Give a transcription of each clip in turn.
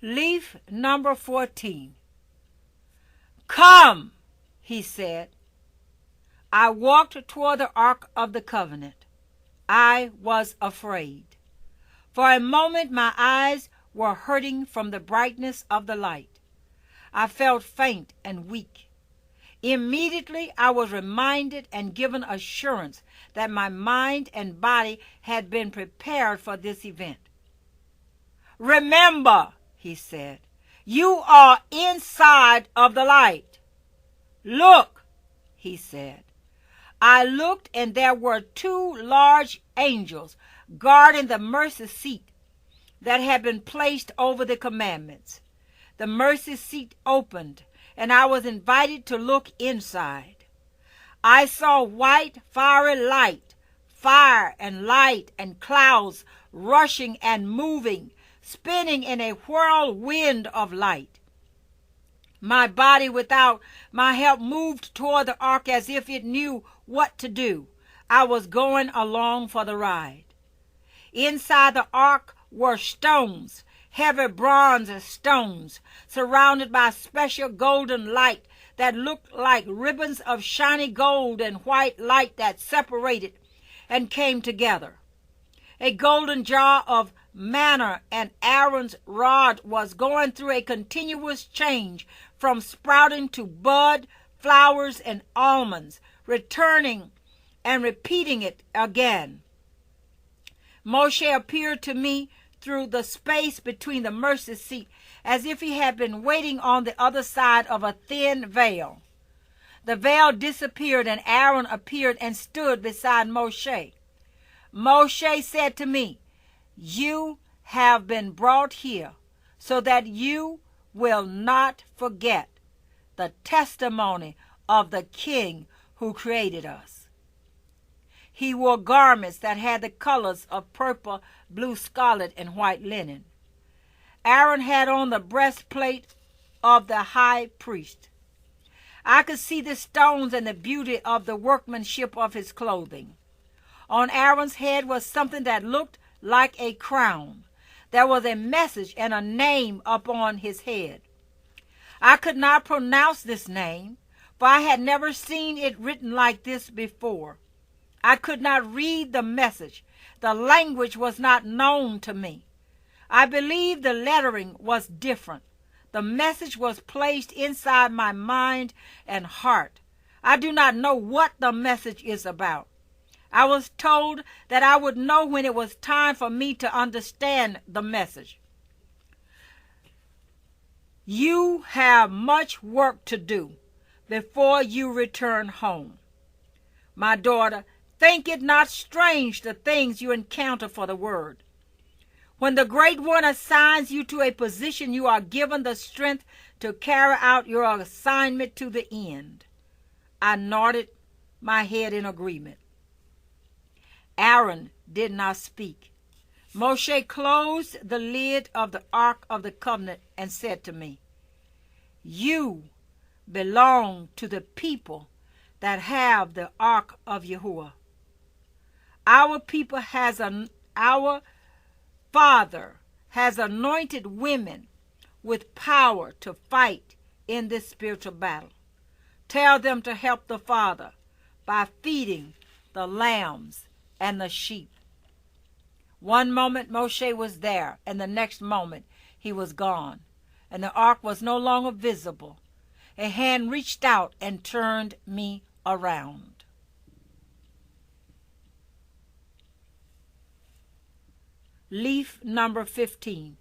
Leaf number 14. Come, he said. I walked toward the Ark of the Covenant. I was afraid. For a moment my eyes were hurting from the brightness of the light. I felt faint and weak. Immediately I was reminded and given assurance that my mind and body had been prepared for this event. Remember, he said, you are inside of the light. Look, he said. I looked, and there were two large angels guarding the mercy seat that had been placed over the commandments. The mercy seat opened, and I was invited to look inside. I saw white, fiery light, fire and light and clouds rushing and moving, spinning in a whirlwind of light. My body without my help moved toward the ark as if it knew what to do. I was going along for the ride. Inside the ark were stones, heavy bronze stones, surrounded by special golden light that looked like ribbons of shiny gold and white light that separated and came together. A golden jar of manna and Aaron's rod was going through a continuous change from sprouting to bud, flowers, and almonds, returning and repeating it again. Moshe appeared to me through the space between the mercy seat as if he had been waiting on the other side of a thin veil. The veil disappeared and Aaron appeared and stood beside Moshe. Moshe said to me, you have been brought here so that you will not forget the testimony of the King who created us. He wore garments that had the colors of purple, blue, scarlet, and white linen. Aaron had on the breastplate of the high priest. I could see the stones and the beauty of the workmanship of his clothing. On Aaron's head was something that looked like a crown. There was a message and a name upon his head. I could not pronounce this name, for I had never seen it written like this before. I could not read the message. The language was not known to me. I believe the lettering was different. The message was placed inside my mind and heart. I do not know what the message is about. I was told that I would know when it was time for me to understand the message. You have much work to do before you return home. My daughter, think it not strange the things you encounter for the word. When the Great One assigns you to a position, you are given the strength to carry out your assignment to the end. I nodded my head in agreement. Aaron did not speak. Moshe closed the lid of the Ark of the Covenant and said to me, you belong to the people that have the Ark of Yahuwah. Our Father has anointed women with power to fight in this spiritual battle. Tell them to help the Father by feeding the lambs and the sheep. One moment Moshe was there, and the next moment he was gone, and the ark was no longer visible. A hand reached out and turned me around. Leaf number 15.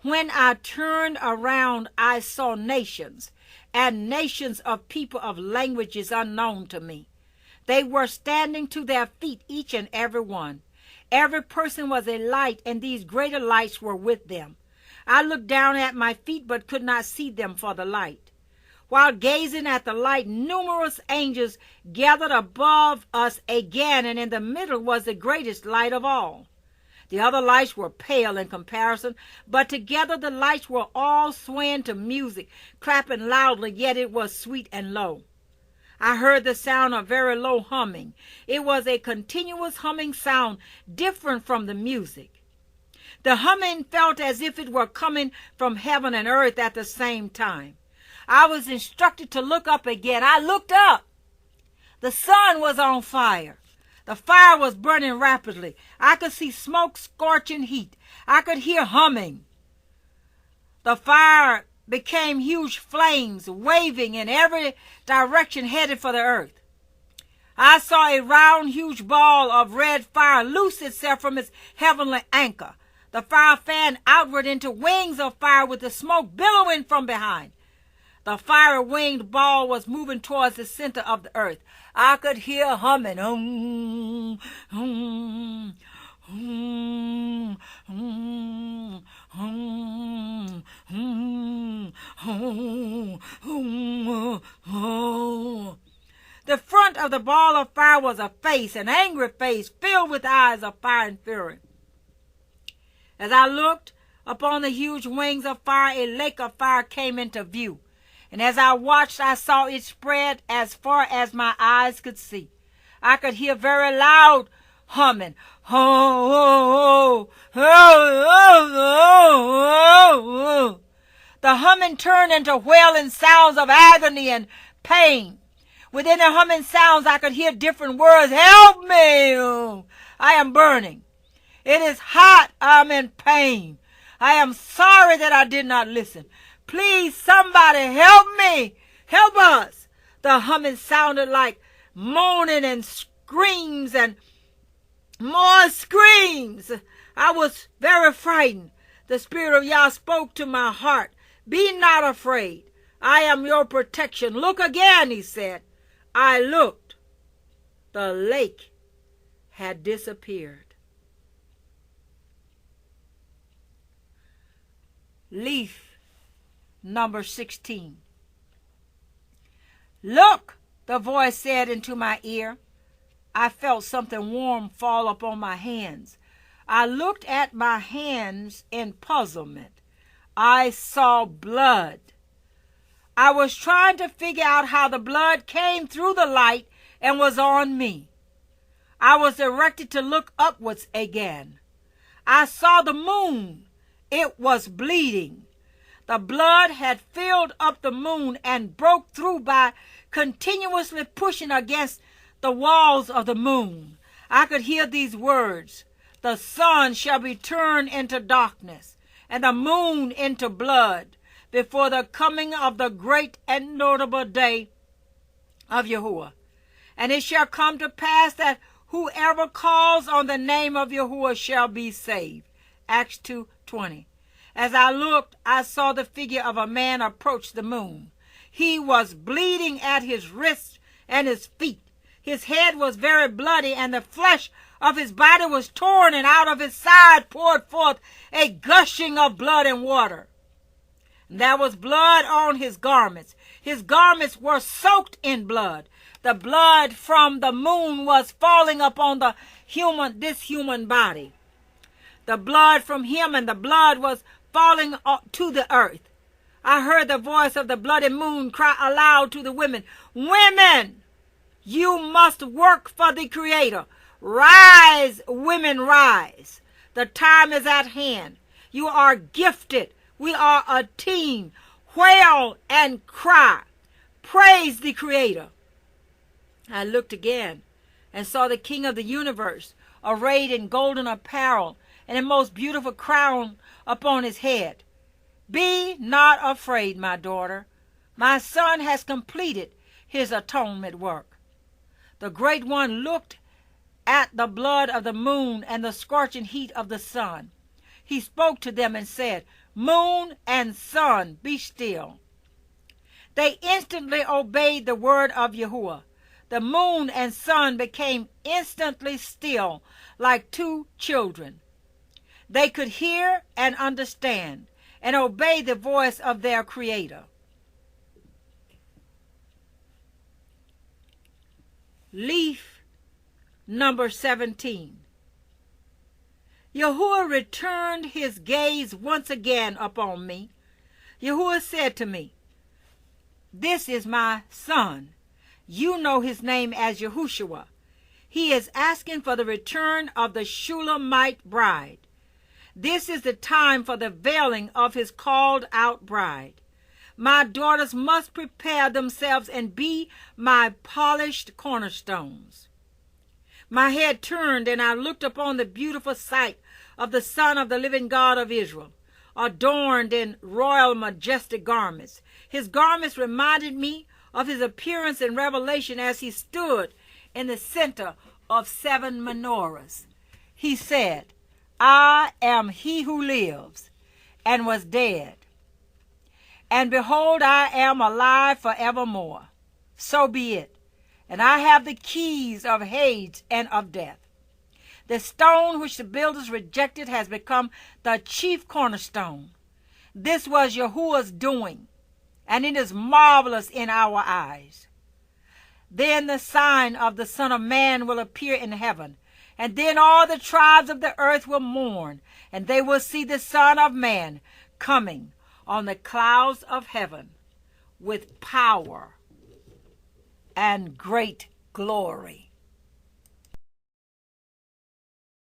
When I turned around, I saw nations, and nations of people of languages unknown to me. They were standing to their feet, each and every one. Every person was a light, and these greater lights were with them. I looked down at my feet, but could not see them for the light. While gazing at the light, numerous angels gathered above us again, and in the middle was the greatest light of all. The other lights were pale in comparison, but together the lights were all swaying to music, clapping loudly, yet it was sweet and low. I heard the sound of very low humming. It was a continuous humming sound, different from the music. The humming felt as if it were coming from heaven and earth at the same time. I was instructed to look up again. I looked up. The sun was on fire. The fire was burning rapidly. I could see smoke, scorching heat. I could hear humming. The fire became huge flames, waving in every direction, headed for the earth. I saw a round, huge ball of red fire loose itself from its heavenly anchor. The fire fanned outward into wings of fire with the smoke billowing from behind. The fire-winged ball was moving towards the center of the earth. I could hear humming. The front of the ball of fire was a face, an angry face, filled with eyes of fire and fury. As I looked upon the huge wings of fire, a lake of fire came into view. And as I watched, I saw it spread as far as my eyes could see. I could hear very loud humming. The humming turned into wailing sounds of agony and pain. Within the humming sounds, I could hear different words. Help me! I am burning. It is hot. I'm in pain. I am sorry that I did not listen. Please, somebody help me. Help us. The humming sounded like moaning and screams and more screams. I was very frightened. The Spirit of Yah spoke to my heart. Be not afraid. I am your protection. Look again, he said. I looked. The lake had disappeared. Leaf number 16. Look, the voice said into my ear. I felt something warm fall upon my hands. I looked at my hands in puzzlement. I saw blood. I was trying to figure out how the blood came through the light and was on me. I was directed to look upwards again. I saw the moon. It was bleeding. The blood had filled up the moon and broke through by continuously pushing against the walls of the moon. I could hear these words. The sun shall be turned into darkness, and the moon into blood, before the coming of the great and notable day of Yahuwah. And it shall come to pass that whoever calls on the name of Yahuwah shall be saved. Acts 2:20. As I looked, I saw the figure of a man approach the moon. He was bleeding at his wrists and his feet. His head was very bloody, and the flesh of his body was torn, and out of his side poured forth a gushing of blood and water. There was blood on his garments. His garments were soaked in blood. The blood from the moon was falling upon this human body. The blood from him and the blood was falling to the earth. I heard the voice of the bloody moon cry aloud to the women, Women, you must work for the Creator. Rise, women, rise. The time is at hand. You are gifted. We are a team. Wail and cry. Praise the Creator. I looked again and saw the King of the universe, arrayed in golden apparel and a most beautiful crown upon his head. Be not afraid, my daughter. My son has completed his atonement work. The Great One looked at the blood of the moon and the scorching heat of the sun. He spoke to them and said, Moon and sun, be still. They instantly obeyed the word of Yahuwah. The moon and sun became instantly still, like two children. They could hear and understand and obey the voice of their Creator. Leaf number 17. Yahuwah returned his gaze once again upon me. Yahuwah said to me, This is my son. You know his name as Yahushua. He is asking for the return of the Shulamite bride. This is the time for the veiling of his called out bride. My daughters must prepare themselves and be my polished cornerstones. My head turned, and I looked upon the beautiful sight of the Son of the living God of Israel, adorned in royal majestic garments. His garments reminded me of his appearance in Revelation as he stood in the center of 7 menorahs. He said, I am he who lives and was dead, and behold, I am alive forevermore. So be it. And I have the keys of Hades and of death. The stone which the builders rejected has become the chief cornerstone. This was Yahuwah's doing, and it is marvelous in our eyes. Then the sign of the Son of Man will appear in heaven, and then all the tribes of the earth will mourn, and they will see the Son of Man coming on the clouds of heaven with power and great glory.